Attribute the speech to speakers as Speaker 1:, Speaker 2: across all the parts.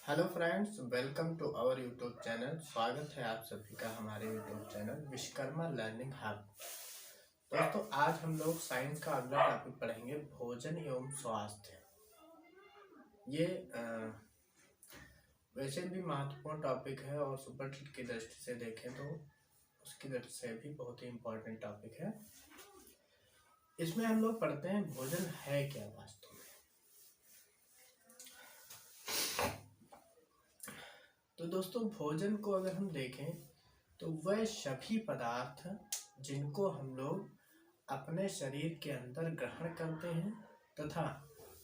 Speaker 1: Hello friends, welcome to our YouTube channel. स्वागत है आप सभी का हमारे YouTube channel Vishwakarma learning hub. दोस्तों, आज हम लोग साइंस का अगला टॉपिक पढ़ेंगे, भोजन एवं स्वास्थ्य। ये वैसे भी महत्वपूर्ण टॉपिक है और सुपर हिट की दृष्टि से देखें तो उसकी दृष्टि से भी बहुत ही इम्पोर्टेंट टॉपिक है। इसमें हम लोग पढ़ते हैं भोजन है क्या वास्तव में। तो दोस्तों, भोजन को अगर हम देखें तो वह सभी पदार्थ जिनको हम लोग अपने शरीर के अंदर ग्रहण करते हैं तथा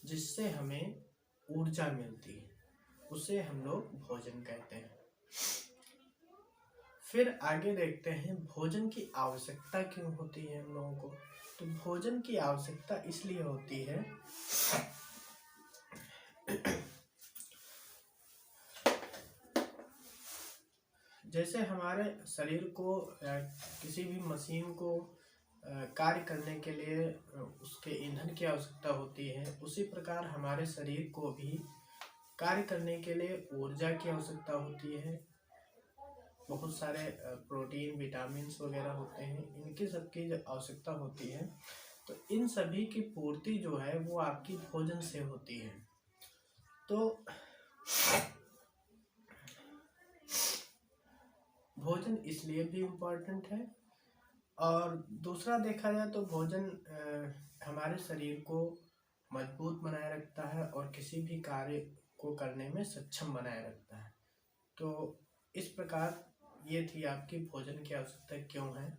Speaker 1: जिससे हमें ऊर्जा मिलती है, उसे हम लोग भोजन कहते हैं। फिर आगे देखते हैं भोजन की आवश्यकता क्यों होती है हम लोगों को। तो भोजन की आवश्यकता इसलिए होती है जैसे हमारे शरीर को किसी भी मशीन को कार्य करने के लिए उसके ईंधन की आवश्यकता होती है, उसी प्रकार हमारे शरीर को भी कार्य करने के लिए ऊर्जा की आवश्यकता होती है। बहुत सारे प्रोटीन, विटामिन्स वगैरह होते हैं, इनकी सबकी जो आवश्यकता होती है, तो इन सभी की पूर्ति जो है वो आपकी भोजन से होती है। तो भोजन इसलिए भी इम्पोर्टेंट है। और दूसरा देखा जाए तो भोजन हमारे शरीर को मजबूत बनाए रखता है और किसी भी कार्य को करने में सक्षम बनाए रखता है। तो इस प्रकार ये थी आपकी भोजन की आवश्यकता क्यों है।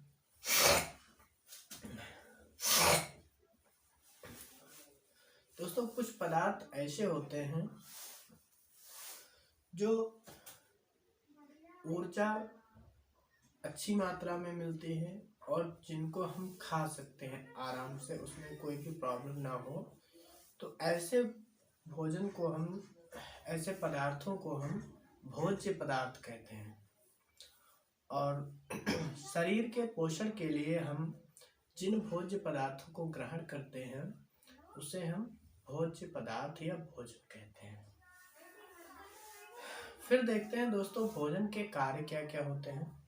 Speaker 1: दोस्तों, कुछ पदार्थ ऐसे होते हैं जो ऊर्जा अच्छी मात्रा में मिलती है और जिनको हम खा सकते हैं आराम से, उसमें कोई भी प्रॉब्लम ना हो। तो ऐसे भोजन को हम, ऐसे पदार्थों को हम भोज्य पदार्थ कहते हैं। और शरीर के पोषण के लिए हम जिन भोज्य पदार्थों को ग्रहण करते हैं उसे हम भोज्य पदार्थ या भोजन कहते हैं। फिर देखते हैं दोस्तों, भोजन के कार्य क्या क्या होते हैं।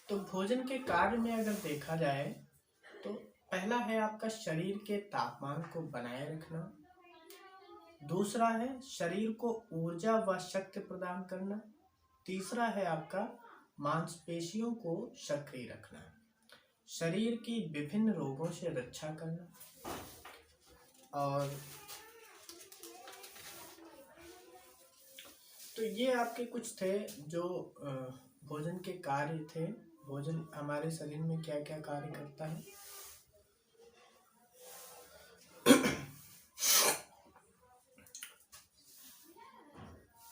Speaker 1: तो भोजन के कार्य में अगर देखा जाए तो पहला है आपका शरीर के तापमान को बनाए रखना। दूसरा है शरीर को ऊर्जा व शक्ति प्रदान करना। तीसरा है आपका मांसपेशियों को सक्रिय रखना, शरीर की विभिन्न रोगों से रक्षा करना। और तो ये आपके कुछ थे जो भोजन के कार्य थे। भोजन हमारे शरीर में क्या क्या कार्य करता है।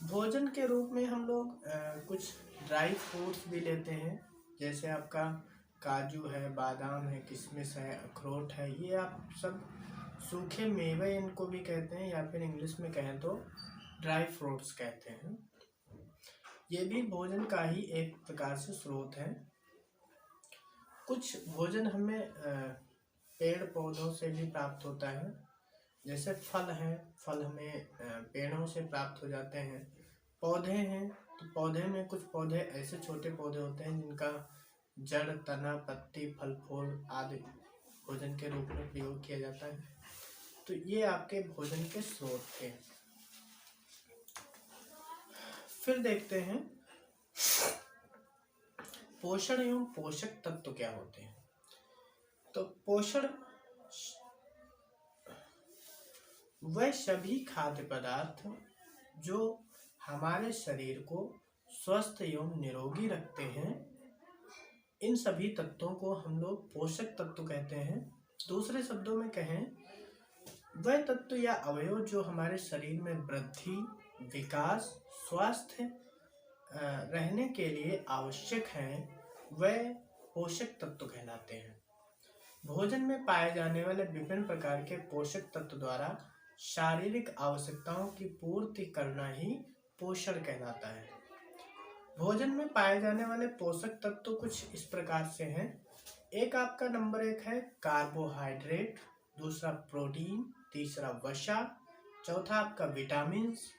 Speaker 1: भोजन के रूप में हम लोग कुछ ड्राई फ्रूट्स भी लेते हैं, जैसे आपका काजू है, बादाम है, किशमिश है, अखरोट है। ये आप सब सूखे मेवे इनको भी कहते हैं, या फिर इंग्लिश में कहें तो ड्राई फ्रूट्स कहते हैं। ये भी भोजन का ही एक प्रकार से स्रोत है। कुछ भोजन हमें पेड़ पौधों से भी प्राप्त होता है, जैसे फल है, फल हमें पेड़ों से प्राप्त हो जाते हैं। पौधे हैं, तो पौधे में कुछ पौधे ऐसे छोटे पौधे होते हैं जिनका जड़, तना, पत्ती, फल, फूल आदि भोजन के रूप में प्रयोग किया जाता है। तो ये आपके भोजन के स्रोत थे। फिर देखते हैं पोषण एवं पोषक तत्व क्या होते हैं। तो पोषण वह सभी खाद्य पदार्थ जो हमारे शरीर को स्वस्थ एवं निरोगी रखते हैं, इन सभी तत्वों को हम लोग पोषक तत्व कहते हैं। दूसरे शब्दों में कहें, वह तत्व या अवयव जो हमारे शरीर में वृद्धि, विकास, स्वास्थ्य रहने के लिए आवश्यक हैं, वह पोषक तत्व कहलाते हैं। भोजन में पाए जाने वाले विभिन्न प्रकार के पोषक तत्व द्वारा शारीरिक आवश्यकताओं की पूर्ति करना ही पोषण कहलाता है। भोजन में पाए जाने वाले पोषक तत्व कुछ इस प्रकार से हैं। एक आपका नंबर 1 है कार्बोहाइड्रेट, दूसरा प्रोटीन, तीसरा वसा, चौथा आपका विटामिन्स,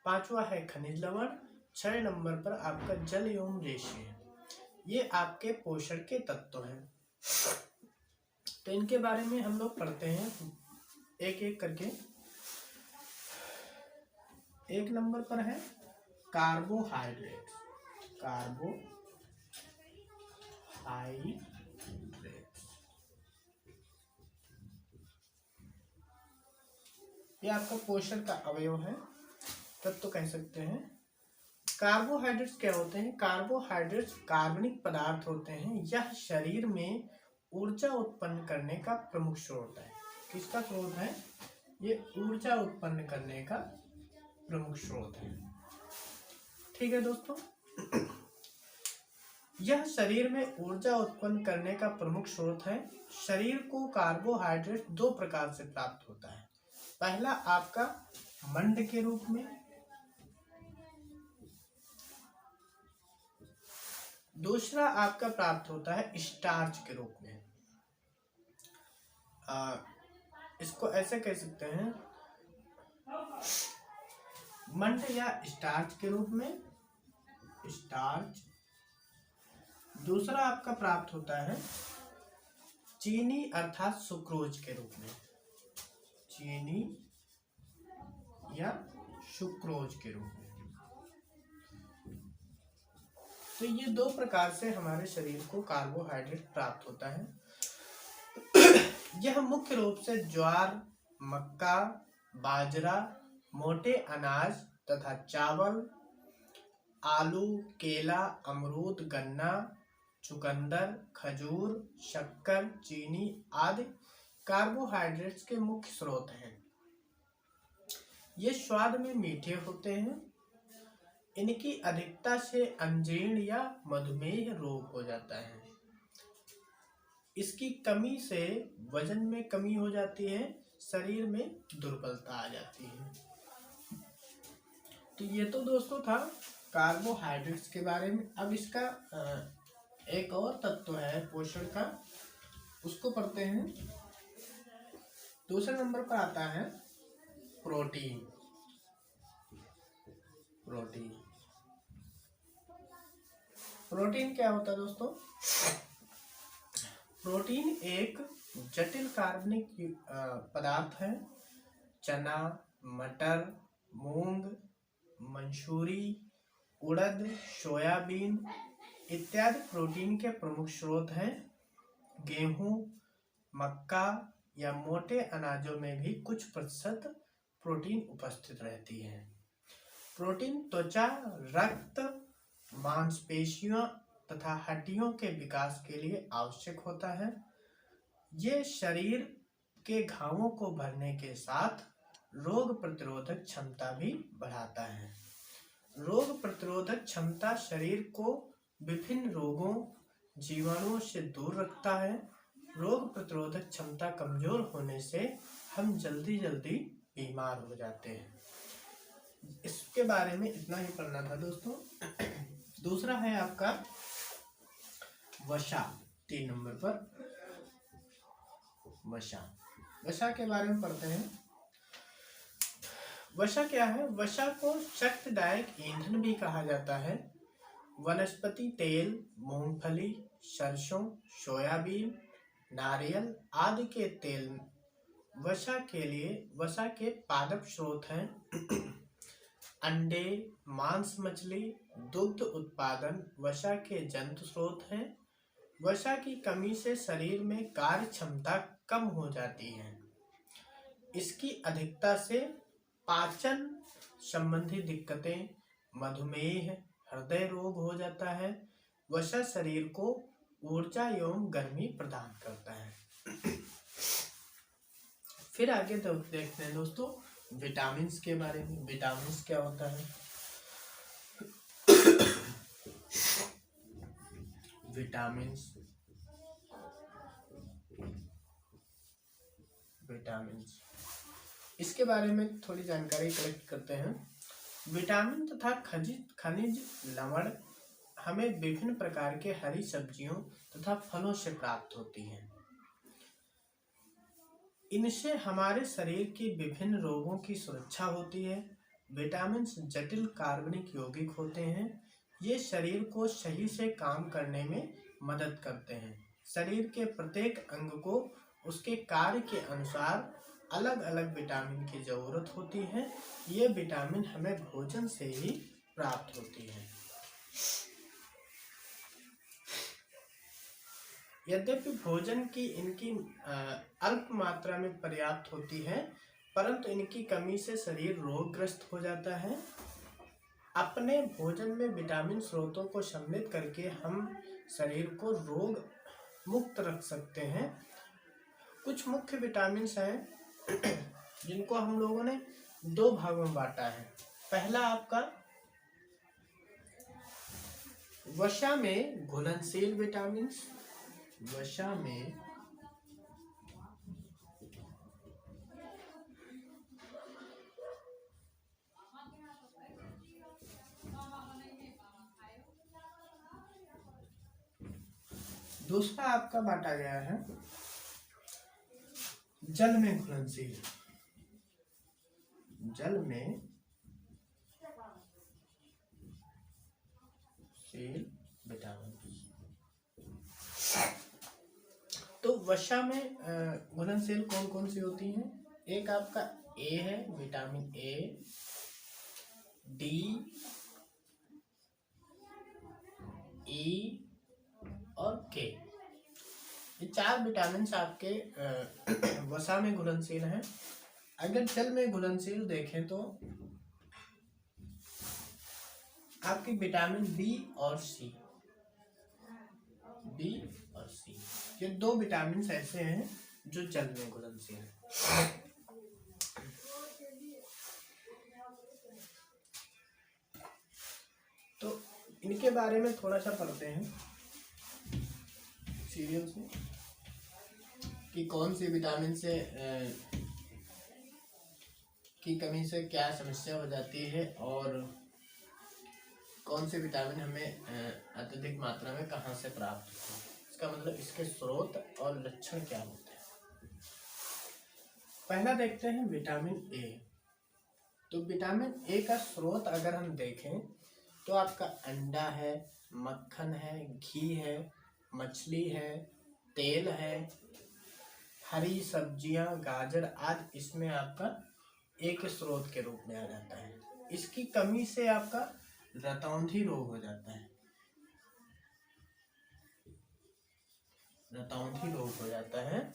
Speaker 1: पांचवा है खनिज लवण, 6 नंबर पर आपका जल एवं रेशे है। ये आपके पोषण के तत्व हैं। तो इनके बारे में हम लोग पढ़ते हैं एक एक करके। एक नंबर पर है कार्बोहाइड्रेट। ये आपका पोषण का अवयव है, तत्व कह सकते हैं। कार्बोहाइड्रेट्स क्या होते हैं? कार्बोहाइड्रेट्स कार्बनिक पदार्थ होते हैं। यह शरीर में ऊर्जा उत्पन्न करने का प्रमुख स्रोत है। किसका स्रोत है? ये ऊर्जा उत्पन्न करने का प्रमुख स्रोत है। ठीक है दोस्तों, यह शरीर में ऊर्जा उत्पन्न करने का प्रमुख स्रोत है। शरीर को कार्बोहाइड्रेट 2 प्रकार से प्राप्त होता है। पहला आपका मंड के रूप में, दूसरा आपका प्राप्त होता है स्टार्च के रूप में। इसको ऐसे कह सकते हैं, मंड या स्टार्च के रूप में, स्टार्च। दूसरा आपका प्राप्त होता है चीनी अर्थात सुक्रोज के रूप में, चीनी या सुक्रोज के रूप में। तो ये 2 प्रकार से हमारे शरीर को कार्बोहाइड्रेट प्राप्त होता है। यह मुख्य रूप से ज्वार, मक्का, बाजरा, मोटे अनाज तथा चावल, आलू, केला, अमरूद, गन्ना, चुकंदर, खजूर, शक्कर, चीनी आदि कार्बोहाइड्रेट्स के मुख्य स्रोत हैं। ये स्वाद में मीठे होते हैं। इनकी अधिकता से अजीर्ण या मधुमेह रोग हो जाता है। इसकी कमी से वजन में कमी हो जाती है, शरीर में दुर्बलता आ जाती है। तो ये तो दोस्तों था कार्बोहाइड्रेट्स के बारे में। अब इसका एक और तत्व है पोषण का, उसको पढ़ते हैं। दूसरे नंबर पर आता है प्रोटीन। प्रोटीन क्या होता है दोस्तों? प्रोटीन एक जटिल कार्बनिक पदार्थ है। चना, मटर, मूंग, मंसूरी, उड़द, सोयाबीन इत्यादि प्रोटीन के प्रमुख स्रोत हैं। गेहूं, मक्का या मोटे अनाजों में भी कुछ प्रतिशत प्रोटीन उपस्थित रहती है। प्रोटीन त्वचा, रक्त, मांसपेशियों तथा हड्डियों के विकास के लिए आवश्यक होता है। ये शरीर के घावों को भरने के साथ रोग प्रतिरोधक क्षमता भी बढ़ाता है। रोग प्रतिरोधक क्षमता शरीर को विभिन्न रोगों, जीवाणुओं से दूर रखता है। रोग प्रतिरोधक क्षमता कमजोर होने से हम जल्दी बीमार हो जाते हैं। इसके बारे में इतना ही पढ़ना था दोस्तों। दूसरा है आपका वसा। 3 नंबर पर वसा के बारे में पढ़ते हैं। वसा क्या है? वसा को शक्तिदायक ईंधन भी कहा जाता है। वनस्पति तेल, मूंगफली, सरसों, सोयाबीन, नारियल आदि के तेल वसा के पादप स्रोत हैं। अंडे, मांस, मछली, दुग्ध उत्पादन वसा के जंतु स्रोत हैं। वसा की कमी से शरीर में कार्य क्षमता कम हो जाती है। इसकी अधिकता से पाचन संबंधी दिक्कतें, मधुमेह, हृदय रोग हो जाता है। वसा शरीर को ऊर्जा एवं गर्मी प्रदान करता है। फिर आगे देखते हैं दोस्तों विटामिन्स के बारे में। विटामिन्स क्या होता है? विटामिन्स इसके बारे में थोड़ी जानकारी कलेक्ट करते हैं। विटामिन तथा खनिज लवण हमें विभिन्न प्रकार के हरी सब्जियों तथा फलों से प्राप्त होती हैं। इनसे हमारे शरीर की विभिन्न रोगों की सुरक्षा होती है। विटामिन जटिल कार्बनिक यौगिक होते हैं। ये शरीर को सही से काम करने में मदद करते हैं। शरीर के प्रत्येक अंग को उसके कार्य के अनुसार अलग अलग विटामिन की जरूरत होती है। ये विटामिन हमें भोजन से ही प्राप्त होती है। यद्यपि भोजन की इनकी अल्प मात्रा में पर्याप्त होती है, परंतु इनकी कमी से शरीर रोगग्रस्त हो जाता है। अपने भोजन में विटामिन स्रोतों को सम्मिलित करके हम शरीर को रोग मुक्त रख सकते हैं। कुछ मुख्य विटामिन हैं जिनको हम लोगों ने दो भागों में बांटा है। पहला आपका वसा में घुलनशील विटामिन, वसा में दूसरा आपका बांटा गया है जल में घुलनशील, जल में विटामिन। तो वसा में घुलनशील कौन कौन सी होती हैं? एक आपका ए है, विटामिन ए, डी, ई और के। ये चार विटामिन आपके वसा में घुलनशील हैं। अगर जल में घुलनशील देखें तो आपकी विटामिन बी और सी, बी और सी, ये दो विटामिन ऐसे हैं जो जल में घुलनशील हैं। तो इनके बारे में थोड़ा सा पढ़ते हैं सीरियल से कि कौन सी विटामिन से की कमी से क्या समस्या हो जाती है और कौन से विटामिन हमें अत्यधिक मात्रा में कहाँ से प्राप्त होते हैं, इसका मतलब इसके स्रोत और लक्षण क्या होते हैं। पहला देखते हैं विटामिन ए। तो विटामिन ए का स्रोत अगर हम देखें तो आपका अंडा है, मक्खन है, घी है, मछली है, तेल है, हरी सब्जियां, गाजर आदि इसमें आपका एक स्रोत के रूप में आ जाता है। इसकी कमी से आपका रतौंधी रोग हो जाता है, रतौंधी रोग हो जाता है।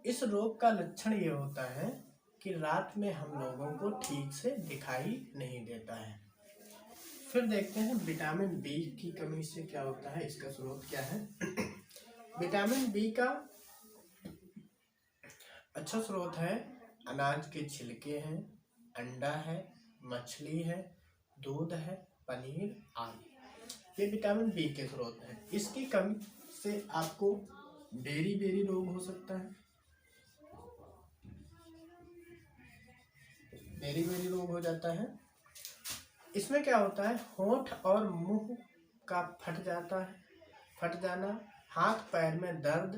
Speaker 1: इस रोग का लक्षण ये होता है कि रात में हम लोगों को ठीक से दिखाई नहीं देता है। फिर देखते हैं विटामिन बी की कमी से क्या होता है, इसका स्रोत क्या है। विटामिन बी का अच्छा स्रोत है अनाज के छिलके हैं, अंडा है, मछली है, दूध है, पनीर आदि, ये विटामिन बी के स्रोत हैं। इसकी कमी से आपको बेरी बेरी रोग हो सकता है, बेरी बेरी रोग हो जाता है। इसमें क्या होता है, होंठ और मुंह का फट जाना, हाथ पैर में दर्द,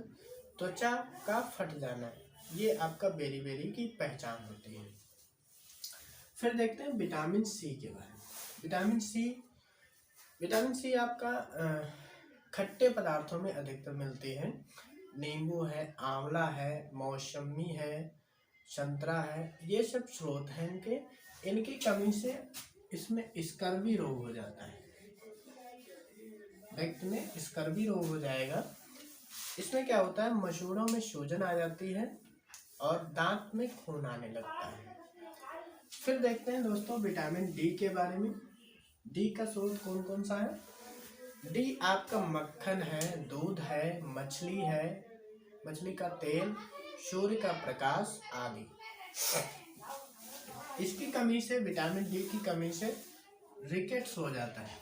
Speaker 1: त्वचा का फट जाना, ये आपका बेरी बेरी की पहचान होती है। फिर देखते हैं विटामिन सी के बारे में। विटामिन सी आपका खट्टे पदार्थों में अधिकतर मिलती है। नींबू है, आंवला है, मौसमी है, संतरा है, ये सब स्रोत हैं इनके। इनकी कमी से इसमें स्कर्वी रोग हो जाता है, व्यक्ति में स्कर्वी रोग हो जाएगा। इसमें क्या होता है, मसूड़ों में सूजन आ जाती है और दांत में खून आने लगता है। फिर देखते हैं दोस्तों विटामिन डी के बारे में। डी का स्रोत कौन कौन सा है। डी आपका मक्खन है, दूध है, मछली है, मछली का तेल, सूर्य का प्रकाश आदि। इसकी कमी से, विटामिन डी की कमी से रिकेट्स हो जाता है,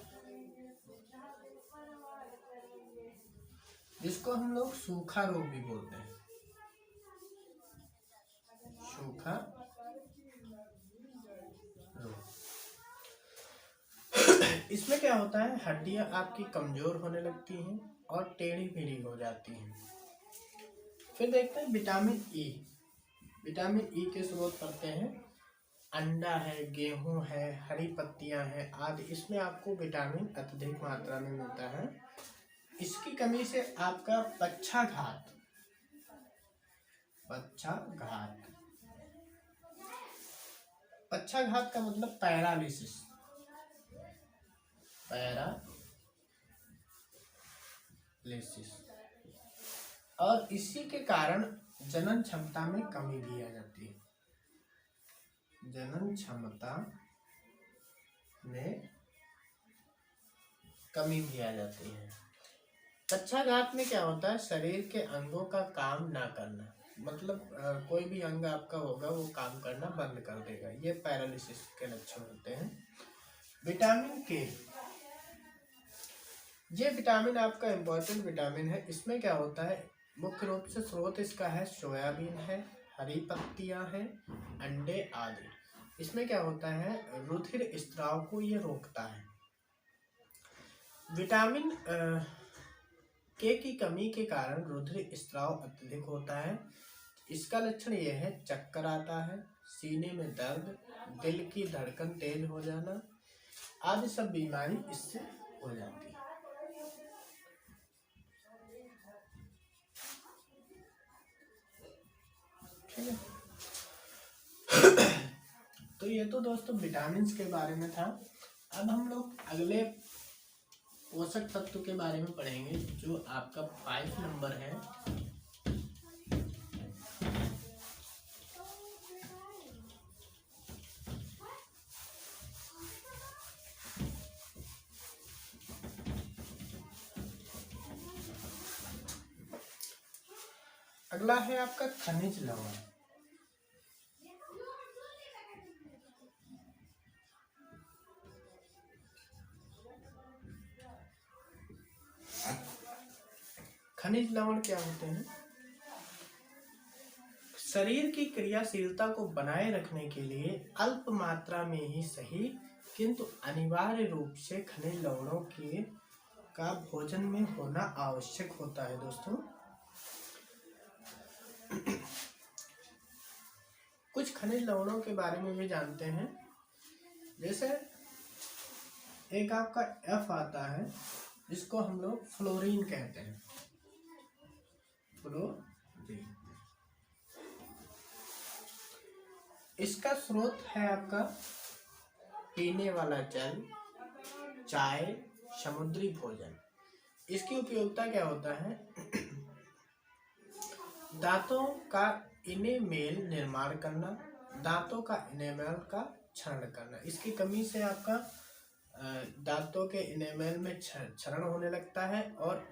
Speaker 1: जिसको हम लोग सूखा रोग भी बोलते हैं, सूखा रोग। इसमें क्या होता है, हड्डियां आपकी कमजोर होने लगती हैं और टेढ़ी मेढ़ी हो जाती हैं। फिर देखते हैं विटामिन ई। विटामिन ई के स्रोत पढ़ते हैं। अंडा है, गेहूं है, हरी पत्तियां हैं आदि, इसमें आपको विटामिन अत्यधिक मात्रा में मिलता है। इसकी कमी से आपका पक्षाघात पक्षाघात का मतलब पैरालिसिस और इसी के कारण जनन क्षमता में कमी भी आ जाती है। जनन क्षमता में कमी भी आ जाती है। पक्षाघात में क्या होता है, शरीर के अंगों का काम ना करना, मतलब कोई भी अंग आपका होगा वो काम करना बंद कर देगा, ये पैरालिसिस के लक्षण होते हैं। विटामिन के, ये विटामिन आपका इम्पोर्टेंट विटामिन है। इसमें क्या होता है, मुख्य रूप से स्रोत इसका है सोयाबीन है, हरी पत्तियां हैं, अंडे आदि। इसमें क्या होता है, रुधिर स्त्राव को ये रोकता है। विटामिन के की कमी के कारण रुधिर स्त्राव अत्यधिक होता है। इसका लक्षण यह है, चक्कर आता है, सीने में दर्द, दिल की धड़कन तेज हो जाना आदि सब बीमारी इससे हो जाती है। ठीक है। तो ये तो दोस्तों विटामिन के बारे में था। अब हम लोग अगले पोषक तत्व के बारे में पढ़ेंगे, जो आपका 5 नंबर है। अगला है आपका खनिज लवण। खनिज लवण क्या होते हैं, शरीर की क्रियाशीलता को बनाए रखने के लिए अल्प मात्रा में ही सही किंतु अनिवार्य रूप से खनिज लवणों के का भोजन में होना आवश्यक होता है। दोस्तों कुछ खनिज लवणों के बारे में भी जानते हैं। जैसे एक आपका F आता है, जिसको हम लोग फ्लोरीन कहते हैं, फ्लोरीन। इसका स्रोत है आपका पीने वाला जल, चाय, समुद्री भोजन। इसकी उपयोगिता क्या होता है, दांतों का इनेमेल निर्माण करना, दांतों का इनेमेल का क्षरण करना। इसकी कमी से आपका दांतों के इनेमेल में क्षरण होने लगता है और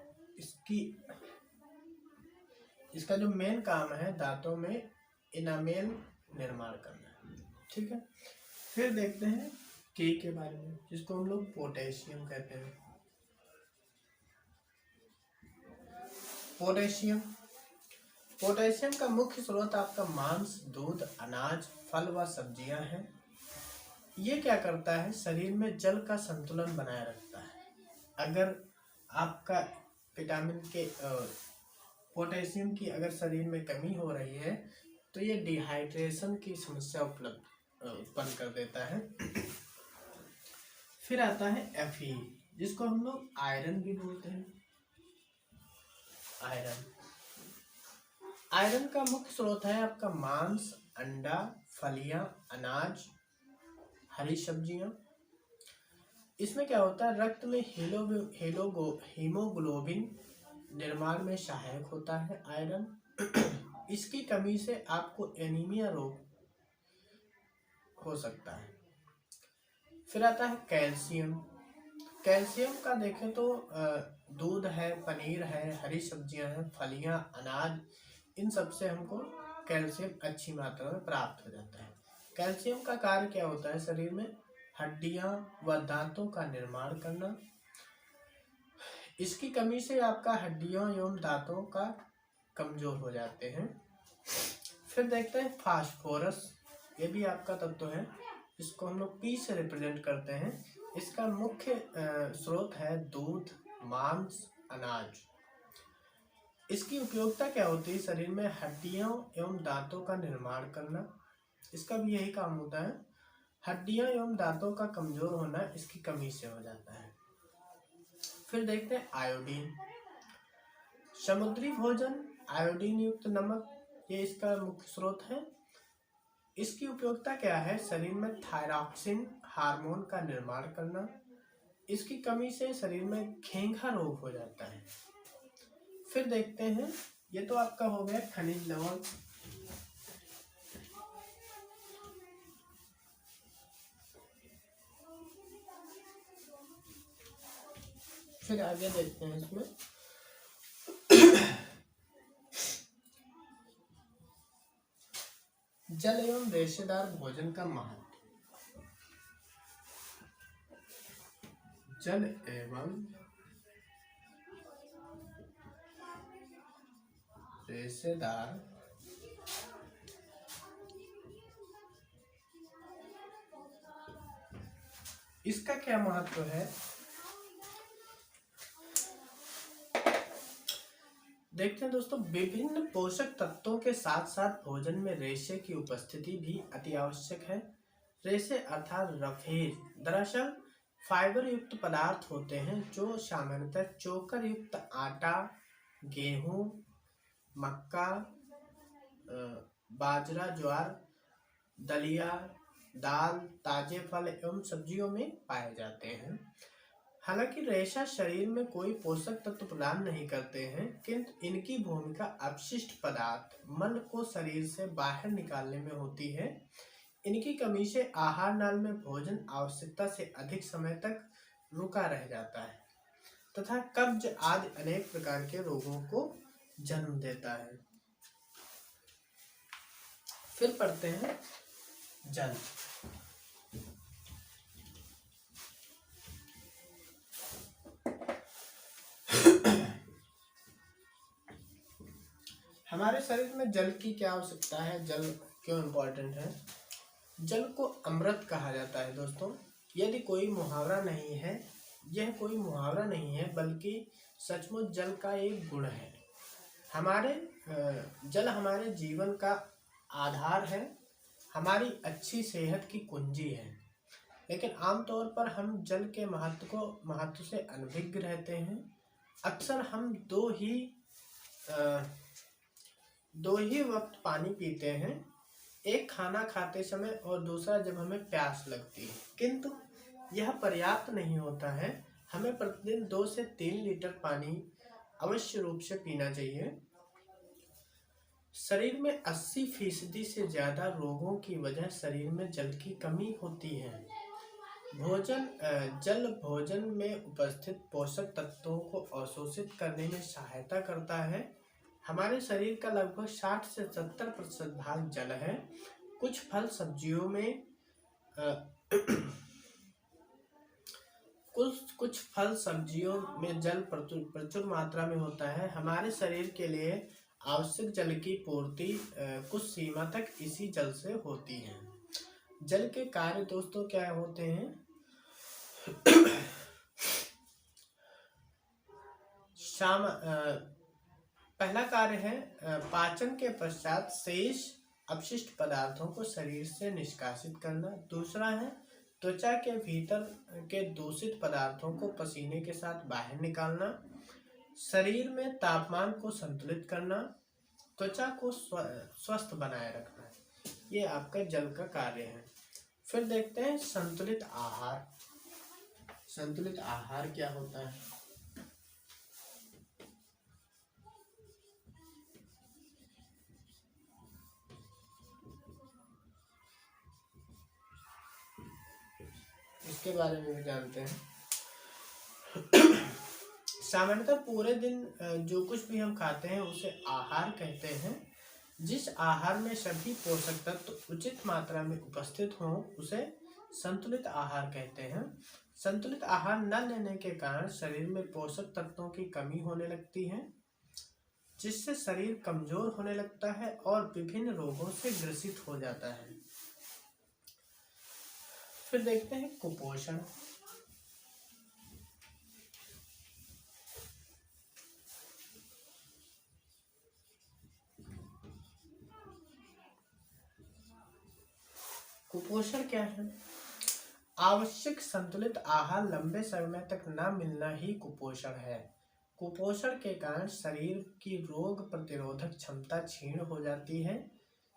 Speaker 1: इसका जो मेन काम है दांतों में इनामेल निर्माण करना। ठीक है। फिर देखते हैं के बारे में, जिसको हम लोग पोटेशियम कहते हैं। पोटेशियम का मुख्य स्रोत आपका मांस, दूध, अनाज, फल व सब्जियां हैं। ये क्या करता है, शरीर में जल का संतुलन बनाए रखता है। अगर आपका विटामिन के पोटेशियम की अगर शरीर में कमी हो रही है तो ये डिहाइड्रेशन की समस्या उत्पन्न कर देता है। फिर आता है Fe, जिसको हम लोग आयरन भी बोलते हैं। आयरन का मुख्य स्रोत है आपका मांस, अंडा, फलियां, अनाज, हरी सब्जियां। इसमें क्या होता है, रक्त में हीमोग्लोबिन निर्माण में सहायक होता है आयरन। इसकी कमी से आपको एनीमिया रोग हो सकता है। फिर आता है कैल्शियम। कैल्शियम का देखें तो दूध है, पनीर है, हरी सब्जियां हैं, फलियां, अनाज, इन सब से हमको कैल्शियम अच्छी मात्रा में प्राप्त हो जाता है। कैल्शियम का कार्य क्या होता है, शरीर में हड्डियां व दांतों का निर्माण करना। इसकी कमी से आपका हड्डियों एवं दांतों का कमजोर हो जाते हैं। फिर देखते हैं फास्फोरस, ये भी आपका तत्व है, इसको हम लोग P से रिप्रेजेंट करते हैं। इसका मुख्य स्रोत है दूध, मांस, अनाज। इसकी उपयोगिता क्या होती है, शरीर में हड्डियों एवं दांतों का निर्माण करना। इसका भी यही काम होता है। हड्डियां एवं दांतों का कमजोर होना इसकी कमी से हो जाता है। फिर देखते हैं आयोडीन। समुद्री भोजन, आयोडीन युक्त नमक, ये इसका मुख्य स्रोत है। इसकी उपयोगिता क्या है? शरीर में थायरॉक्सिन हार्मोन का निर्माण करना। इसकी कमी से शरीर में घेंघा रोग हो जाता है। फिर देखते हैं, ये तो आपका हो गया खनिज लवण। फिर आगे देखते हैं इसमें जल एवं रेशेदार भोजन का महत्व। जल एवं रेशेदार इसका क्या महत्व है? देखते हैं दोस्तों, विभिन्न पोषक तत्वों के साथ साथ भोजन में रेशे की उपस्थिति भी अति आवश्यक है। रेशे अर्थात रफेज दरअसल फाइबर युक्त पदार्थ होते हैं जो सामान्यतः चोकर युक्त आटा, गेहूं, मक्का, बाजरा, ज्वार, दलिया, दाल, ताजे फल एवं सब्जियों में पाए जाते हैं। हालांकि रेशा शरीर में कोई पोषक तत्व प्रदान नहीं करते हैं, किंतु इनकी भूमिका अपशिष्ट पदार्थ मल को शरीर से बाहर निकालने में होती है। इनकी कमी से आहार नाल में भोजन आवश्यकता से अधिक समय तक रुका रह जाता है तथा कब्ज आदि अनेक प्रकार के रोगों को जन्म देता है। फिर पढ़ते हैं जल। हमारे शरीर में जल की क्या आवश्यकता है? जल क्यों इम्पोर्टेंट है? जल को अमृत कहा जाता है दोस्तों। यदि कोई मुहावरा नहीं है, यह कोई मुहावरा नहीं है बल्कि सचमुच जल का एक गुण है। जल हमारे जीवन का आधार है, हमारी अच्छी सेहत की कुंजी है। लेकिन आमतौर पर हम जल के महत्व से अनभिज्ञ रहते हैं। अक्सर हम दो ही वक्त पानी पीते हैं, एक खाना खाते समय और दूसरा जब हमें प्यास लगती है, किंतु यह पर्याप्त नहीं होता है। हमें प्रतिदिन 2 से 3 लीटर पानी अवश्य रूप से पीना चाहिए। शरीर में 80% से ज्यादा रोगों की वजह शरीर में जल की कमी होती है। जल भोजन में उपस्थित पोषक तत्वों को अवशोषित करने में सहायता करता है। हमारे शरीर का लगभग 60 से 70% भाग जल है। कुछ फल सब्जियों में कुछ फल सब्जियों में जल प्रचुर मात्रा में होता है। हमारे शरीर के लिए आवश्यक जल की पूर्ति कुछ सीमा तक इसी जल से होती है। जल के कार्य दोस्तों क्या होते हैं? पहला कार्य है पाचन के पश्चात शेष अपशिष्ट पदार्थों को शरीर से निष्कासित करना। दूसरा है त्वचा के भीतर के दूषित पदार्थों को पसीने के साथ बाहर निकालना। शरीर में तापमान को संतुलित करना, त्वचा को स्वस्थ बनाए रखना। ये आपका जल का कार्य है। फिर देखते हैं संतुलित आहार। संतुलित आहार क्या होता है? इसके बारे में भी जानते हैं। सामान्यतः पूरे दिन जो कुछ भी हम खाते हैं उसे आहार कहते हैं। जिस आहार में सभी पोषक तत्व उचित मात्रा में उपस्थित हों उसे संतुलित आहार कहते हैं। संतुलित आहार न लेने के कारण शरीर में पोषक तत्वों की कमी होने लगती है, जिससे शरीर कमजोर होने लगता है और विभिन्न रोगों से ग्रसित हो जाता है। फिर देखते हैं कुपोषण। कुपोषण क्या है? आवश्यक संतुलित आहार लंबे समय तक न मिलना ही कुपोषण है। कुपोषण के कारण शरीर की रोग प्रतिरोधक क्षमता क्षीण हो जाती है,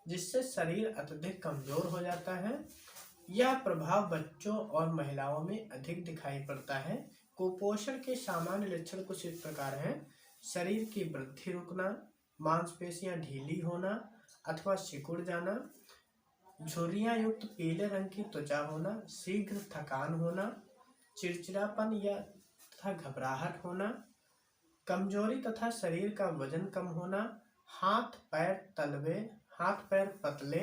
Speaker 1: जिससे शरीर अत्यधिक कमजोर हो जाता है। यह प्रभाव बच्चों और महिलाओं में अधिक दिखाई पड़ता है। कुपोषण के सामान्य लक्षण कुछ इस प्रकार हैं। शरीर की वृद्धि रुकना, मांसपेशियां ढीली होना अथवा सिकुड़ जाना, झुर्रियां युक्त पीले रंग की त्वचा होना, शीघ्र थकान होना, चिड़चिड़ापन या तथा घबराहट होना, कमजोरी तथा शरीर का वजन कम होना, हाथ पैर पतले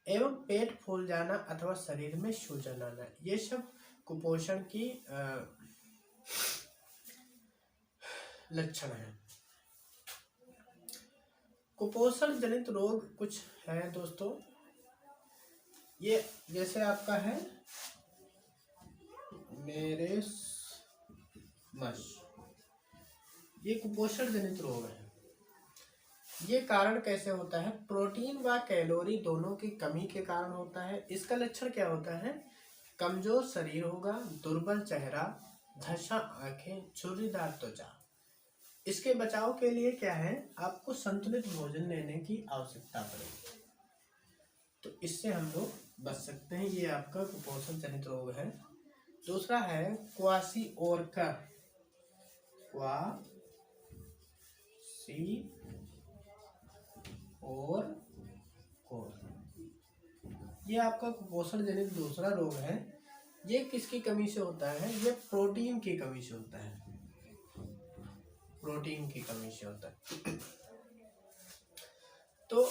Speaker 1: एवं पेट फूल जाना अथवा शरीर में सूजन आना, ये सब कुपोषण की लक्षण है। कुपोषण जनित रोग कुछ हैं दोस्तों। ये जैसे आपका है मेरेस्मस, ये कुपोषण जनित रोग है। ये कारण कैसे होता है? प्रोटीन व कैलोरी दोनों की कमी के कारण होता है। इसका लक्षण क्या होता है? कमजोर शरीर होगा, दुर्बल चेहरा, झस्सा आंखें, झुर्रीदार त्वचा। इसके बचाव के लिए क्या है? आपको संतुलित भोजन लेने की आवश्यकता पड़ेगी, तो इससे हम लोग बच सकते हैं। ये आपका कुपोषण जनित रोग है। दूसरा है क्वाशिओर्कर। ये आपका कुपोषण जनित दूसरा रोग है। ये किसकी कमी से होता है? ये प्रोटीन की कमी से होता है। प्रोटीन की कमी से होता है। तो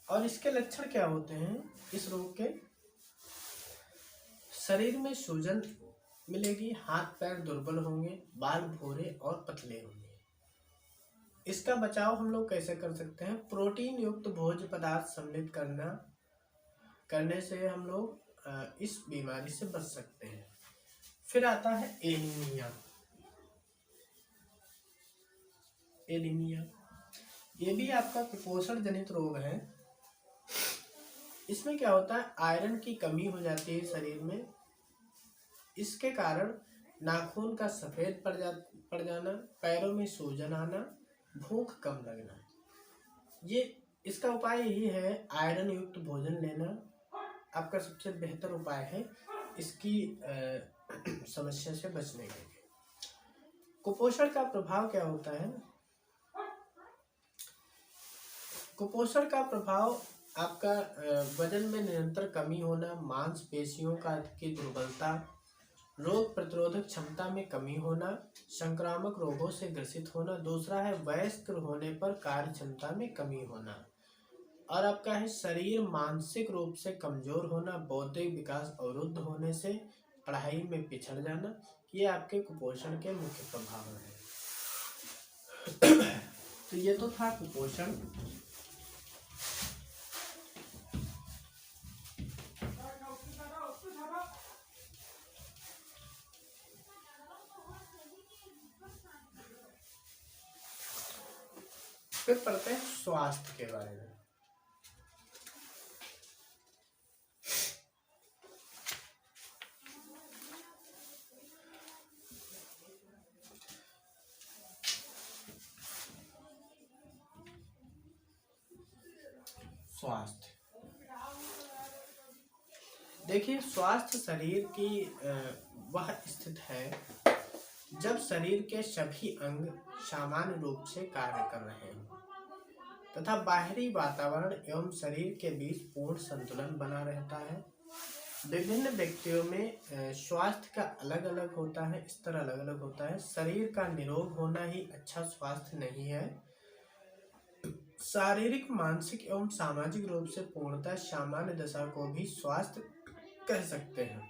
Speaker 1: और इसके लक्षण क्या होते हैं इस रोग के? शरीर में सूजन मिलेगी, हाथ पैर दुर्बल होंगे, बाल भूरे और पतले होंगे। इसका बचाव हम लोग कैसे कर सकते हैं? प्रोटीन युक्त भोज्य पदार्थ सम्मिलित करने से हम लोग इस बीमारी से बच सकते हैं। फिर आता है एनीमिया। ये भी आपका कुपोषण जनित रोग है। इसमें क्या होता है? आयरन की कमी हो जाती है शरीर में। इसके कारण नाखून का सफेद पड़ जाना, पैरों में सूजन आना, भूख कम लगना। ये इसका उपाय यही है, आयरन युक्त भोजन लेना आपका सबसे बेहतर उपाय है इसकी समस्या से बचने के लिए। कुपोषण का प्रभाव क्या होता है? कुपोषण का प्रभाव आपका वजन में निरंतर कमी होना, मांसपेशियों की दुर्बलता, रोग प्रतिरोधक क्षमता में कमी होना, संक्रामक रोगों से ग्रसित होना। दूसरा है वयस्क होने पर कार्य क्षमता में कमी होना। और आपका है शरीर मानसिक रूप से कमजोर होना, बौद्धिक विकास अवरुद्ध होने से पढ़ाई में पिछड़ जाना। ये आपके कुपोषण के मुख्य प्रभाव हैं। तो ये तो था कुपोषण। फिर पढ़ते हैं स्वास्थ्य के बारे में। स्वास्थ्य देखिए, स्वास्थ्य शरीर की वह स्थिति है जब शरीर के सभी अंग सामान्य रूप से कार्य कर रहे हैं तथा बाहरी वातावरण एवं शरीर के बीच पूर्ण संतुलन बना रहता है। विभिन्न व्यक्तियों में स्वास्थ्य का अलग अलग होता है, स्तर अलग अलग होता है। शरीर का निरोग होना ही अच्छा स्वास्थ्य नहीं है। शारीरिक, मानसिक एवं सामाजिक रूप से पूर्णतः सामान्य दशा को भी स्वास्थ्य कह सकते हैं।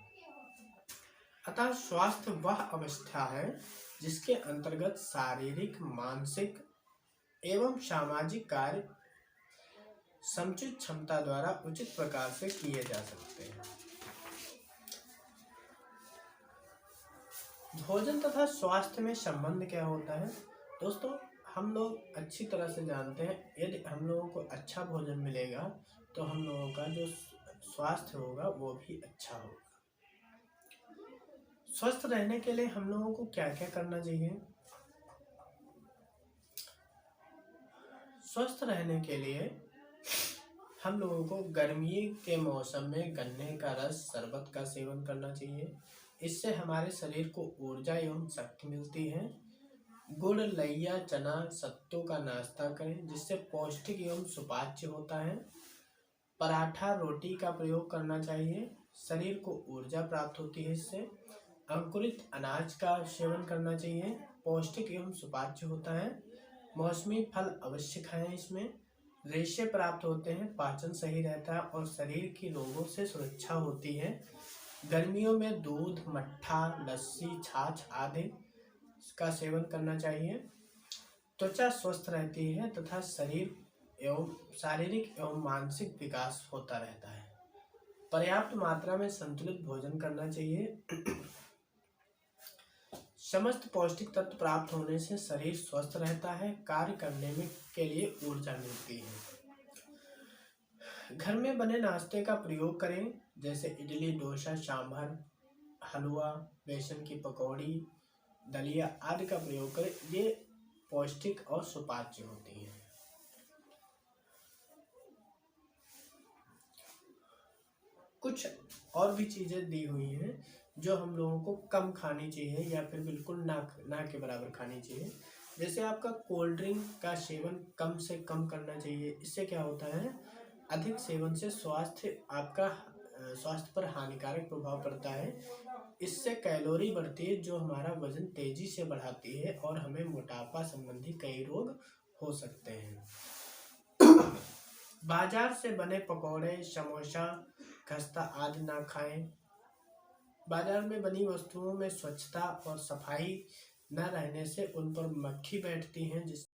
Speaker 1: अतः स्वास्थ्य वह अवस्था है जिसके अंतर्गत शारीरिक, मानसिक एवं सामाजिक कार्य समुचित क्षमता द्वारा उचित प्रकार से किए जा सकते हैं। भोजन तथा स्वास्थ्य में संबंध क्या होता है? दोस्तों, हम लोग अच्छी तरह से जानते हैं, यदि हम लोगों को अच्छा भोजन मिलेगा तो हम लोगों का जो स्वास्थ्य होगा वो भी अच्छा होगा। स्वस्थ रहने के लिए हम लोगों को क्या क्या करना चाहिए? स्वस्थ रहने के लिए हम लोगों को गर्मी के मौसम में गन्ने का रस, शरबत का सेवन करना चाहिए। इससे हमारे शरीर को ऊर्जा एवं शक्ति मिलती है। गुड़, लैया, चना, सत्तू का नाश्ता करें जिससे पौष्टिक एवं सुपाच्य होता है। पराठा, रोटी का प्रयोग करना चाहिए, शरीर को ऊर्जा प्राप्त होती है इससे। अंकुरित अनाज का सेवन करना चाहिए, पौष्टिक एवं सुपाच्य होता है। मौसमी फल अवश्य खाएं, इसमें रेशे प्राप्त होते हैं, पाचन सही रहता है और शरीर की रोगों से सुरक्षा होती है। गर्मियों में दूध, मट्ठा, लस्सी, छाछ आदि का सेवन करना चाहिए। त्वचा स्वस्थ रहती है तथा शरीर एवं शारीरिक एवं मानसिक विकास होता रहता है। पर्याप्त मात्रा में संतुलित भोजन करना चाहिए। समस्त पौष्टिक तत्व प्राप्त होने से शरीर स्वस्थ रहता है, कार्य करने में के लिए ऊर्जा मिलती है। घर में बने नाश्ते का प्रयोग करें जैसे इडली, डोसा, सांभर, हलवा, बेसन की पकौड़ी, दलिया आदि का प्रयोग करें। ये पौष्टिक और सुपाच्य होती हैं। कुछ और भी चीजें दी हुई हैं जो हम लोगों को कम खानी चाहिए या फिर बिल्कुल ना के बराबर खानी चाहिए। जैसे आपका कोल्ड ड्रिंक का सेवन कम से कम करना चाहिए। इससे क्या होता है, अधिक सेवन से स्वास्थ्य पर हानिकारक प्रभाव पड़ता है। इससे कैलोरी बढ़ती है जो हमारा वजन तेजी से बढ़ाती है और हमें मोटापा संबंधी कई रोग हो सकते हैं। बाजार से बने पकौड़े, समोसा, खस्ता आदि ना खाएं। बाजार में बनी वस्तुओं में स्वच्छता और सफाई न रहने से उन पर मक्खी बैठती हैं जिस